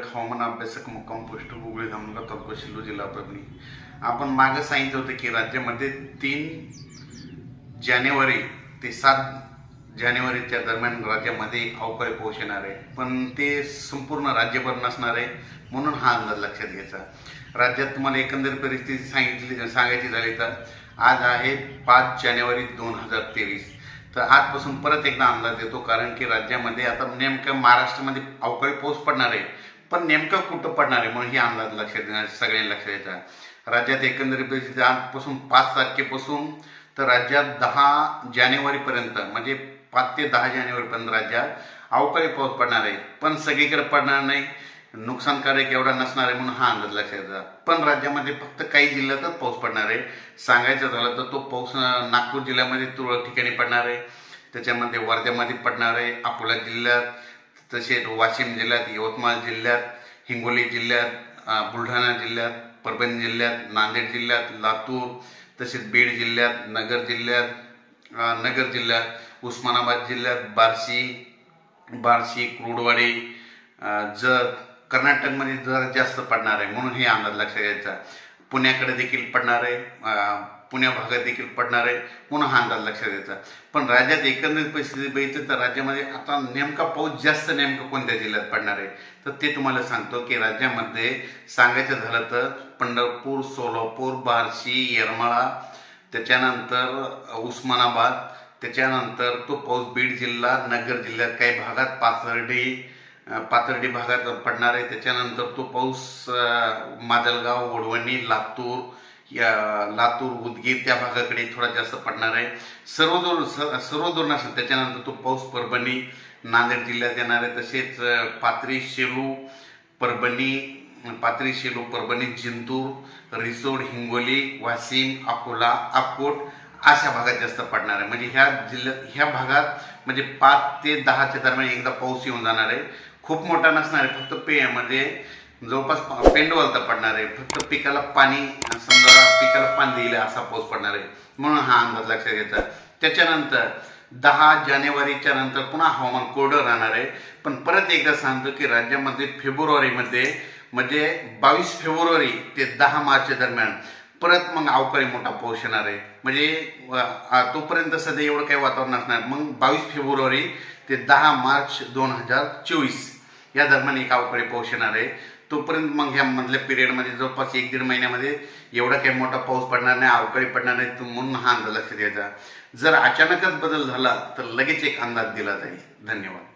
हवामान अभ्यासक मुक्काम पोस्ट गुगळे धामणगाव तालुका शिल्लोड जिल्हा परभणी। आपण मागे सांगितलं होतं की राज्यामध्ये 3 जानेवारी ते 7 जानेवारीच्या दरम्यान राज्यामध्ये अवकाळी पाऊस येणार आहे, पण ते संपूर्ण राज्यभर नसणार आहे, म्हणून हा अंदाज लक्षात घ्यायचा। राज्यात तुम्हाला एकंदर परिस्थिती सांगायची झाली तर आज आहे 5 जानेवारी 2023। तर आजपासून परत एकदा अंदाज देतो, कारण की राज्यामध्ये आता नेमकं महाराष्ट्रामध्ये अवकाळी पाऊस पडणार आहे, पण नेमकं कुठं पडणार आहे म्हणून ही अंदाज लक्षात देणार सगळ्यांनी लक्षात द्यायचा। राज्यात एकंदरीत परिस्थिती आजपासून 5 तारखेपासून तर राज्यात 10 जानेवारीपर्यंत म्हणजे 5 ते 10 जानेवारीपर्यंत राज्यात अवकाळी पाऊस पडणार आहे, पण सगळीकडे पडणार नाही, नुकसानकारक एवढा नसणार आहे म्हणून हा अंदाज लक्षात द्या। पण राज्यामध्ये फक्त काही जिल्ह्यातच पाऊस पडणार आहे। सांगायचं झालं तर तो पाऊस नागपूर जिल्ह्यामध्ये तुरळक ठिकाणी पडणार आहे, त्याच्यामध्ये वर्ध्यामध्ये पडणार आहे, अकोला जिल्ह्यात, तसेच वाशिम जिल्ह्यात, यवतमाळ जिल्ह्यात, हिंगोली जिल्ह्यात, बुलढाणा जिल्ह्यात, परभणी जिल्ह्यात, नांदेड जिल्ह्यात, लातूर, तसेच बीड जिल्ह्यात, नगर जिल्ह्यात, उस्मानाबाद जिल्ह्यात, बार्शी, कुर्डुवाडी, जत, कर्नाटकमध्ये जर जास्त पडणार आहे म्हणून हे अंदाज लक्षात घ्यायचा। पुण्याकडे देखील पडणार आहे, पुण्या भागात देखील पडणार आहे म्हणून हा अंदाज लक्षात घ्यायचा। पण राज्यात एकंदरीत परिस्थिती बघितली तर राज्यामध्ये आता नेमका पाऊस जास्त नेमका कोणत्या जिल्ह्यात पडणार आहे तर ते तुम्हाला सांगतो की राज्यामध्ये सांगायचं झालं तर पंढरपूर, सोलापूर, बार्शी, येरमाळा, त्याच्यानंतर उस्मानाबाद, त्याच्यानंतर तो पाऊस बीड जिल्हा, नगर जिल्ह्यात, काही भागात पाथर्डी भागात पडणार आहे, त्याच्यानंतर तो पाऊस माजलगाव, वडवणी, लातूर, उदगीर त्या भागाकडे थोडा जास्त पडणार आहे। सर्वदूर नसेल, त्याच्यानंतर तो पाऊस परभणी, नांदेड जिल्ह्यात येणार आहे, तसेच पाथरी, शेलू, परभणी, जिंतूर, रिसोड, हिंगोली, वाशिम, अकोला, अकोट अशा भागात जास्त पडणार आहे। म्हणजे ह्या भागात म्हणजे 5 ते 10च्या दरम्यान एकदा पाऊस येऊन जाणार आहे। खूप मोठा नसणार आहे, फक्त म्हणजे जवळपास पेंडवलता पडणार आहे, फक्त पिकाला पाणी देईल असा पाऊस पडणार आहे म्हणून हा अंदाज लक्षात घ्यायचा। त्याच्यानंतर 10 जानेवारीच्या नंतर पुन्हा हवामान कोरडं राहणार आहे, पण परत एकदा सांगतो की राज्यामध्ये फेब्रुवारीमध्ये म्हणजे 22 फेब्रुवारी ते 10 मार्च दरम्यान परत मग अवकाळी मोठा पाऊस येणार आहे। म्हणजे तोपर्यंत सध्या एवढं काही वातावरण असणार, मग 22 फेब्रुवारी ते 10 मार्च 2024 या दरम्यान एक अवकाळी पाऊस येणार आहे। तोपर्यंत मग ह्या मधल्या पिरियडमध्ये जवळपास 1-1.5 महिन्यामध्ये एवढा काही मोठा पाऊस पडणार नाही, अवकाळी पडणार नाही, म्हणून हा अंदाज लक्षात घ्यायचा। जर अचानकच बदल झाला तर लगेच एक अंदाज दिला जाईल। धन्यवाद।